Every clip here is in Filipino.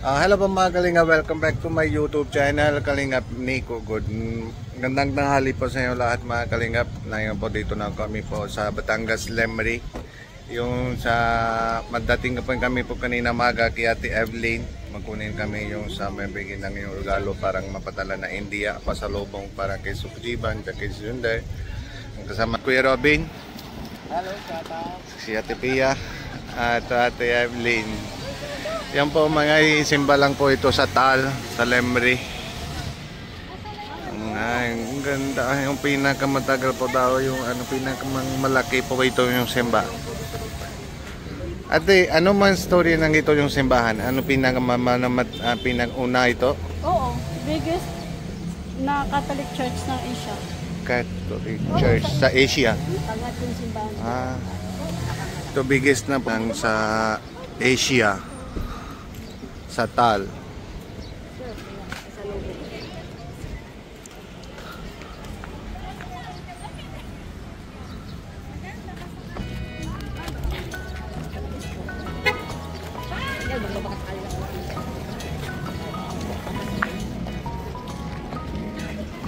Hello po mga Kalinga, welcome back to my YouTube channel, Kalingap Nico. Gandang tanghali po sa inyo lahat mga Kalingap. Ngayon po dito na kami po sa Batangas Lemery. Yung sa madating po kami po kanina maga kay Ate Evelyn. Magkunin kami yung sa may bigyan ng yung regalo parang mapadala na India, pasalubong para kay Sukjiban, kay Sunday. Kasama Kuya Robin. Hello, Tata. Si Ate Pia at Ate Evelyn. Yan po mga isimba lang po ito sa Tal, sa Lemery. Ang ganda, yung pinakamatagal po daw, yung pinakamalaki po ito yung simba. Ate, ano man story ng ito yung simbahan? Ano pinakuna ito? Oo, biggest na Catholic Church ng Asia. Catholic Church sa Asia. Tangat yung simbahan. Ito biggest na pang sa Asia. Sa Tal.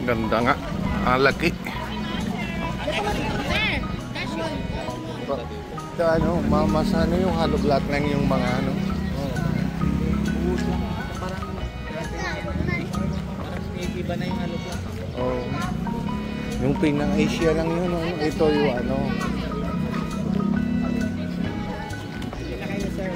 Ganda nga. Ang laki. Ito ano, mamasano yung hollow block lang yung mga ano. Iba na yung halog lang. Oh. Yung pinang-Asia lang yun. Ano? Ito yung ano. Sila kayo, sir.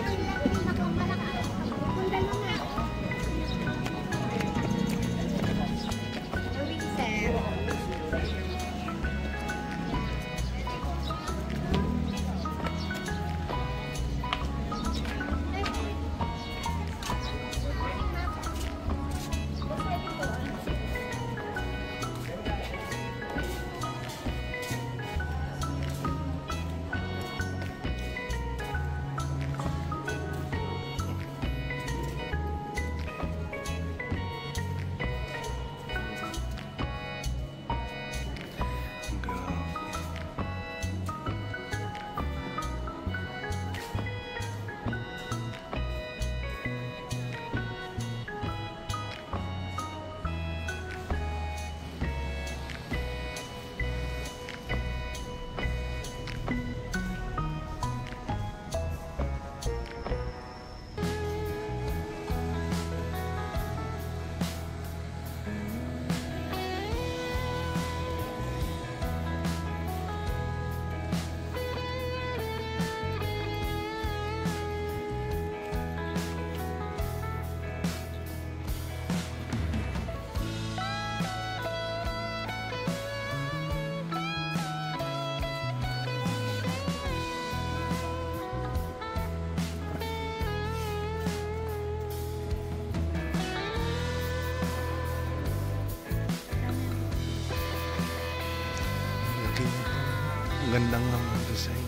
Gandang ng design.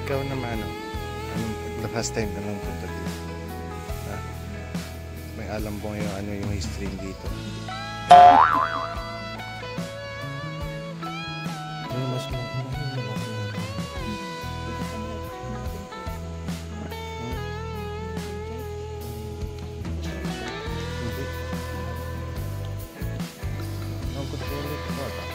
Ikaw naman, ano? The first time ka lang punta dito. Ha? May alam po yung ano yung history dito. Ano mas hindi. Ang kutulit ko ata.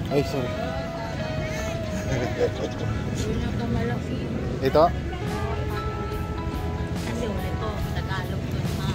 Ay, sorry. Pinakamalaki. Ito? Kasi ulit ko, Tagalog to ma.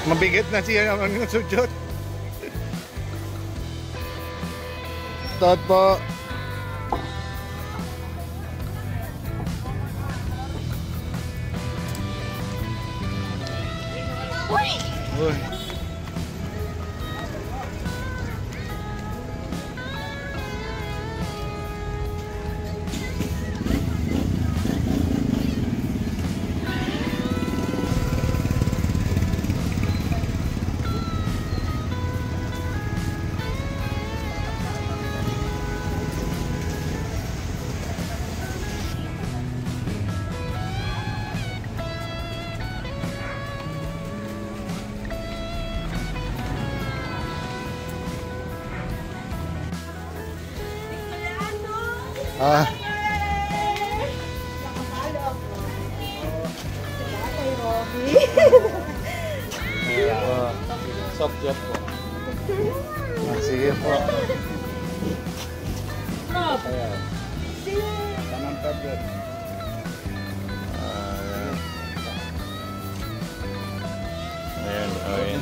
Mabigat na siya naman yung sudyot. Tot po. Uy. Ah. Subject po. Sige po. Ayan. Tanang tablet. Ayan, ayan.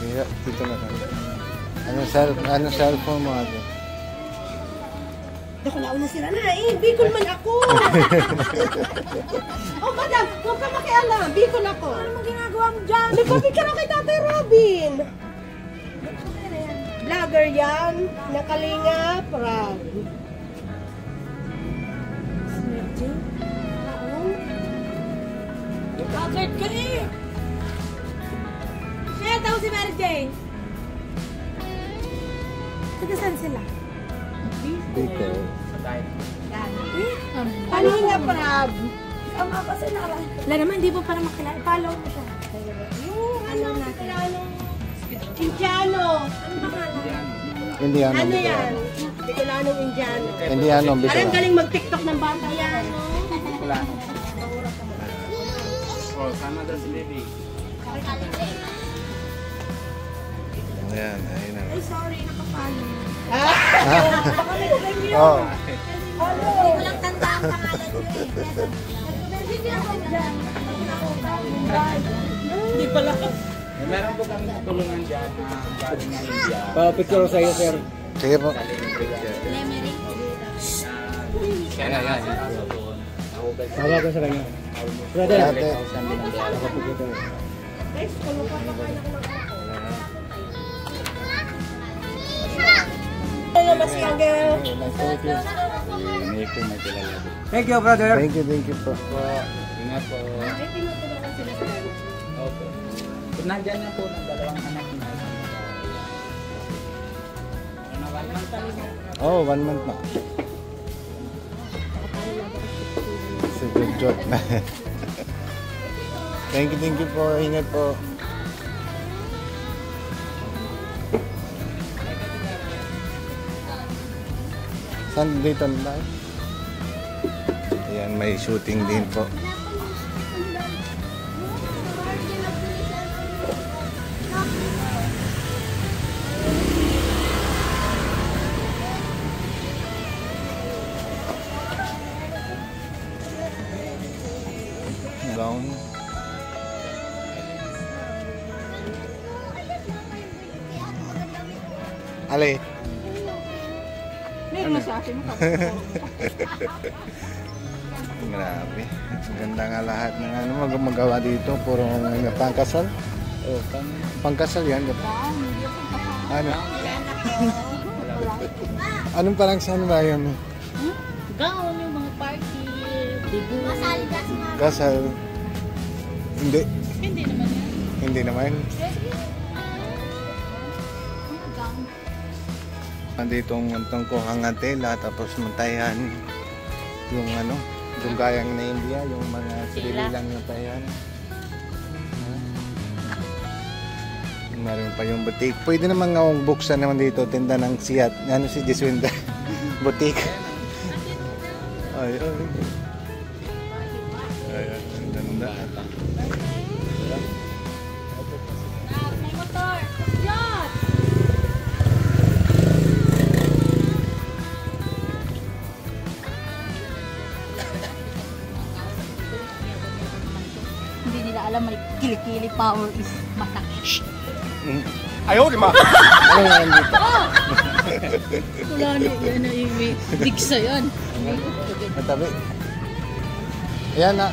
Iya, dito na tayo. Anong cellphone mo ate? Ako nauna sila na eh. Bicol man ako. Oh, madam, huwag ka makialam. Bicol ako. Ano mong ginagawa mo dyan? Nagpapicture ako kay Tatay Robin. Vlogger yan. Nakalinga. Proud. Vlogger ka eh. Siya, daw si Mary Jane. Taga saan sila? Dito. Kalinga, Prab. Ang ako sa nalang. Wala naman, hindi mo para makilala. Follow mo siya. Yung ano natin. Indiano. Ano pangalan? Indiano. Ano yan? Bicolanong Indiano. Indiano, Parang Bicolano. galing mag-tiktok ng bata yan. Kulano. Oh, sana daw si Baby. Ayan, ayun na. Ay, sorry. follow. Baka may friend yun. Oh. Hindi ko lang tanda ang pangalan nyo eh. Hindi ako dyan. Hindi pala. Meron po kami tulungan dyan na galing na India. Pa-picture sa'yo, sir. Sige po. Lemerick. Kaya na yan. Nahubad sa Tawa ko sa kanya. Brother. Ate. 1,000 din ang dala. Guys, kulo pa na kayo ng Hello, mas younger. Hindi ko may kilala din. Thank you, brother. Thank you po. Ingat po. Ay, tinutulungan sila sa ano. Okay. Kung nandyan na po ng dalawang anak niya. Oh, 1 month na. It's a good job na. Thank you po. Ingat po. Saan dito na tayo? Ayan, may shooting din po. Gown. Ali. Meron na sa akin. Grabe. Ang ganda nga lahat ng ano magawa dito. Puro pangkasal. Oh, Pangkasal yan. Ano? Anong parang saan ba yan? Gown, yung mga party, dibu. Masali ka sa mga. Kasal. Hindi. Hindi naman yan. Hindi naman. Nandito ang muntong ko hangatela tapos muntayan yung ano, yung gayang na India, yung mga sarili lang yung tayan. Meron pa yung butik. Pwede naman nga buksan naman dito, tinda ng siyat. Ano si Jiswinda? Butik. Ay, ay. Ay, ang ganda. May motor. Yan! Hindi nila alam may kilikili power is matak. Ayaw, di ma! Ano nga dito? Wala na yan na yung digsa yan. Matabi. Ayan na,